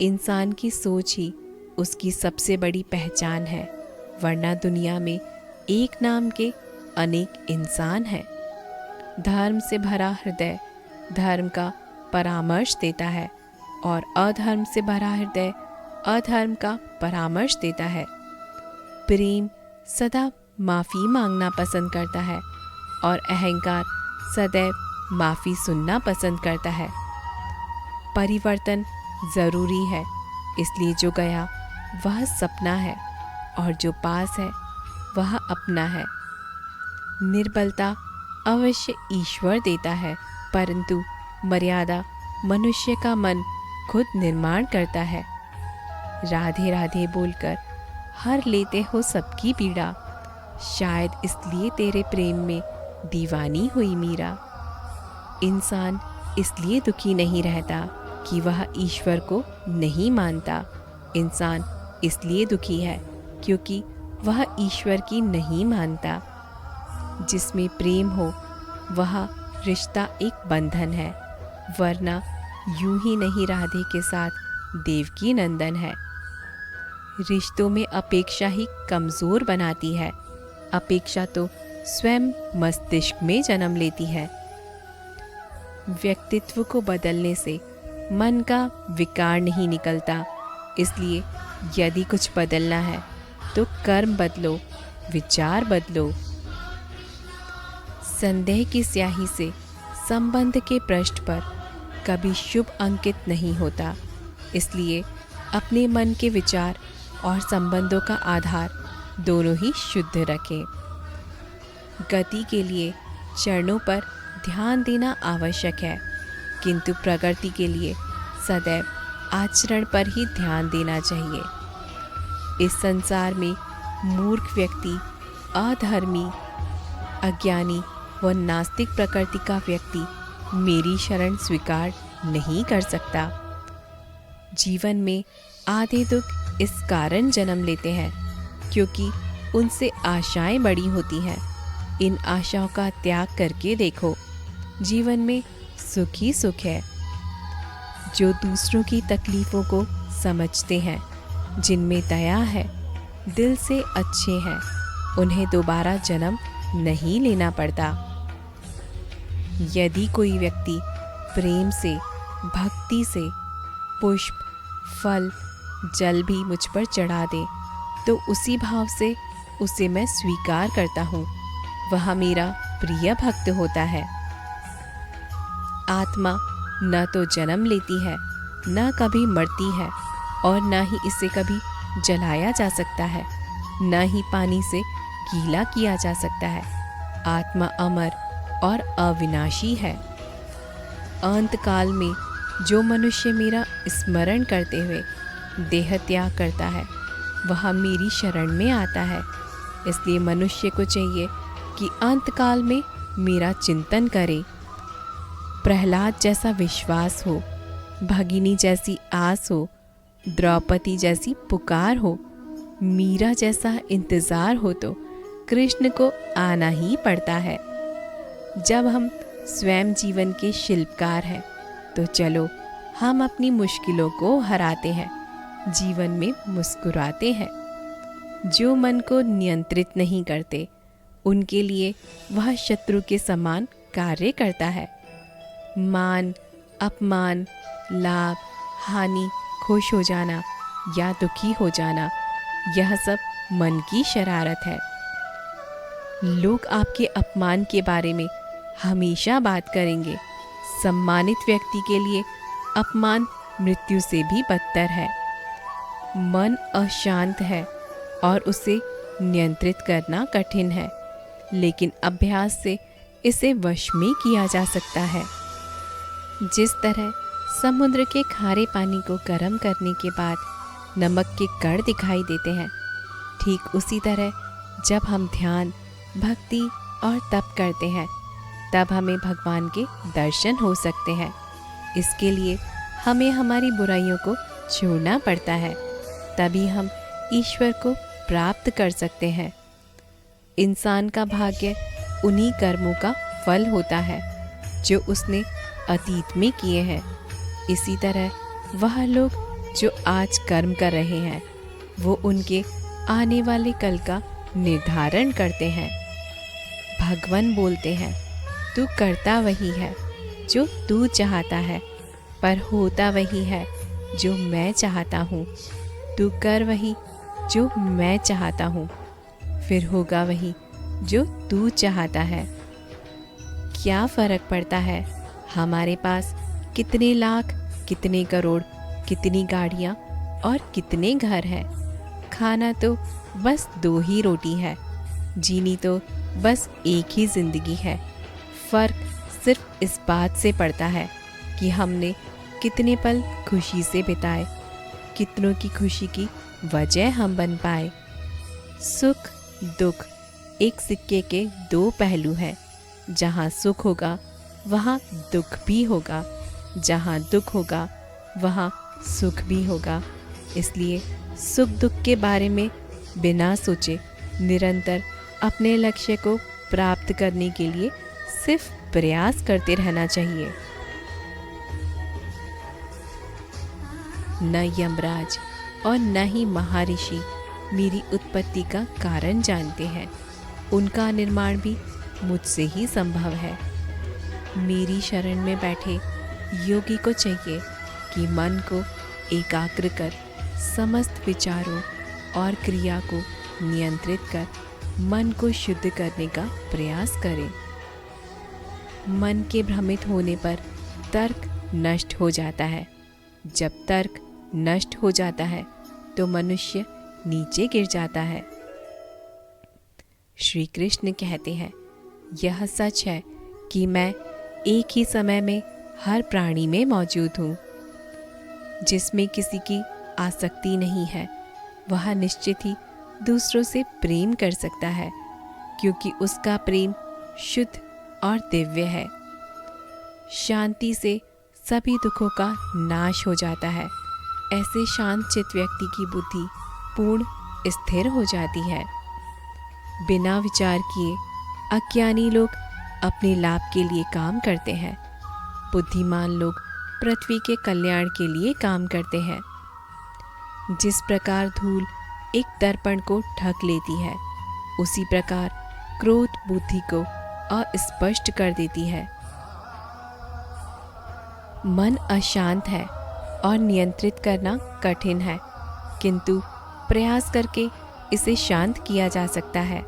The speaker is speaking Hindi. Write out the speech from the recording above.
इंसान की सोच ही उसकी सबसे बड़ी पहचान है, वरना दुनिया में एक नाम के अनेक इंसान हैं। धर्म से भरा हृदय धर्म का परामर्श देता है और अधर्म से भरा हृदय अधर्म का परामर्श देता है। प्रेम सदा माफ़ी मांगना पसंद करता है और अहंकार सदैव माफ़ी सुनना पसंद करता है। परिवर्तन ज़रूरी है, इसलिए जो गया वह सपना है और जो पास है वह अपना है। निर्बलता अवश्य ईश्वर देता है, परंतु मर्यादा मनुष्य का मन खुद निर्माण करता है। राधे राधे बोलकर हर लेते हो सबकी पीड़ा, शायद इसलिए तेरे प्रेम में दीवानी हुई मीरा। इंसान इसलिए दुखी नहीं रहता कि वह ईश्वर को नहीं मानता, इंसान इसलिए दुखी है क्योंकि वह ईश्वर की नहीं मानता। जिसमें प्रेम हो वह रिश्ता एक बंधन है, वरना यूं ही नहीं राधे के साथ देवकी नंदन है। रिश्तों में अपेक्षा ही कमज़ोर बनाती है, अपेक्षा तो स्वयं मस्तिष्क में जन्म लेती है। व्यक्तित्व को बदलने से मन का विकार नहीं निकलता, इसलिए यदि कुछ बदलना है तो कर्म बदलो, विचार बदलो। संदेह की स्याही से संबंध के पृष्ठ पर कभी शुभ अंकित नहीं होता, इसलिए अपने मन के विचार और संबंधों का आधार दोनों ही शुद्ध रखें। गति के लिए चरणों पर ध्यान देना आवश्यक है, किंतु प्रगति के लिए सदैव आचरण पर ही ध्यान देना चाहिए। इस संसार में मूर्ख व्यक्ति, अधर्मी, अज्ञानी व नास्तिक प्रकृति का व्यक्ति मेरी शरण स्वीकार नहीं कर सकता। जीवन में आधे दुख इस कारण जन्म लेते हैं क्योंकि उनसे आशाएं बड़ी होती हैं। इन आशाओं का त्याग करके देखो, जीवन में सुख ही सुख है। जो दूसरों की तकलीफ़ों को समझते हैं, जिनमें दया है, दिल से अच्छे हैं, उन्हें दोबारा जन्म नहीं लेना पड़ता। यदि कोई व्यक्ति प्रेम से, भक्ति से पुष्प, फल, जल भी मुझ पर चढ़ा दे तो उसी भाव से उसे मैं स्वीकार करता हूँ, वह मेरा प्रिय भक्त होता है। आत्मा न तो जन्म लेती है, न कभी मरती है और न ही इसे कभी जलाया जा सकता है, न ही पानी से गीला किया जा सकता है। आत्मा अमर और अविनाशी है। अंत काल में जो मनुष्य मेरा स्मरण करते हुए देह त्याग करता है, वह मेरी शरण में आता है। इसलिए मनुष्य को चाहिए कि अंत काल में मेरा चिंतन करे। प्रहलाद जैसा विश्वास हो, भगिनी जैसी आस हो, द्रौपदी जैसी पुकार हो, मीरा जैसा इंतज़ार हो तो कृष्ण को आना ही पड़ता है। जब हम स्वयं जीवन के शिल्पकार हैं तो चलो हम अपनी मुश्किलों को हराते हैं, जीवन में मुस्कुराते हैं। जो मन को नियंत्रित नहीं करते, उनके लिए वह शत्रु के समान कार्य करता है। मान, अपमान, लाभ, हानि, खुश हो जाना या दुखी हो जाना, यह सब मन की शरारत है। लोग आपके अपमान के बारे में हमेशा बात करेंगे। सम्मानित व्यक्ति के लिए अपमान मृत्यु से भी बदतर है। मन अशांत है और उसे नियंत्रित करना कठिन है, लेकिन अभ्यास से इसे वश में किया जा सकता है। जिस तरह समुद्र के खारे पानी को गर्म करने के बाद नमक के कण दिखाई देते हैं, ठीक उसी तरह जब हम ध्यान, भक्ति और तप करते हैं, तब हमें भगवान के दर्शन हो सकते हैं। इसके लिए हमें हमारी बुराइयों को छोड़ना पड़ता है, तभी हम ईश्वर को प्राप्त कर सकते हैं। इंसान का भाग्य उन्हीं कर्मों का फल होता है जो उसने अतीत में किए हैं। इसी तरह वह लोग जो आज कर्म कर रहे हैं वो उनके आने वाले कल का निर्धारण करते हैं। भगवान बोलते हैं, तू करता वही है जो तू चाहता है, पर होता वही है जो मैं चाहता हूँ। तू कर वही जो मैं चाहता हूँ, फिर होगा वही जो तू चाहता है। क्या फ़र्क पड़ता है हमारे पास कितने लाख, कितने करोड़, कितनी गाड़ियाँ और कितने घर हैं। खाना तो बस 2 ही रोटी है, जीनी तो बस एक ही ज़िंदगी है। फ़र्क सिर्फ इस बात से पड़ता है कि हमने कितने पल खुशी से बिताए, कितनों की खुशी की वजह हम बन पाए। सुख दुख एक सिक्के के 2 पहलू हैं। जहाँ सुख होगा वहाँ दुख भी होगा, जहाँ दुख होगा वहाँ सुख भी होगा। इसलिए सुख दुख के बारे में बिना सोचे निरंतर अपने लक्ष्य को प्राप्त करने के लिए सिर्फ प्रयास करते रहना चाहिए। न यमराज और न ही महर्षि मेरी उत्पत्ति का कारण जानते हैं। उनका निर्माण भी मुझसे ही संभव है। मेरी शरण में बैठे योगी को चाहिए कि मन को एकाग्र कर समस्त विचारों और क्रिया को नियंत्रित कर मन को शुद्ध करने का प्रयास करें। मन के भ्रमित होने पर तर्क नष्ट हो जाता है। जब तर्क नष्ट हो जाता है तो मनुष्य नीचे गिर जाता है। श्री कृष्ण कहते हैं, यह सच है कि मैं एक ही समय में हर प्राणी में मौजूद हूँ। जिसमें किसी की आसक्ति नहीं है वह निश्चित ही दूसरों से प्रेम कर सकता है, क्योंकि उसका प्रेम शुद्ध और दिव्य है। शांति से सभी दुखों का नाश हो जाता है। ऐसे शांत चित्त व्यक्ति की बुद्धि पूर्ण स्थिर हो जाती है। बिना विचार किए अज्ञानी लोग अपने लाभ के लिए काम करते हैं, बुद्धिमान लोग पृथ्वी के कल्याण के लिए काम करते हैं। जिस प्रकार धूल एक दर्पण को ढक लेती है, उसी प्रकार क्रोध बुद्धि को अस्पष्ट कर देती है। मन अशांत है और नियंत्रित करना कठिन है, किंतु प्रयास करके इसे शांत किया जा सकता है।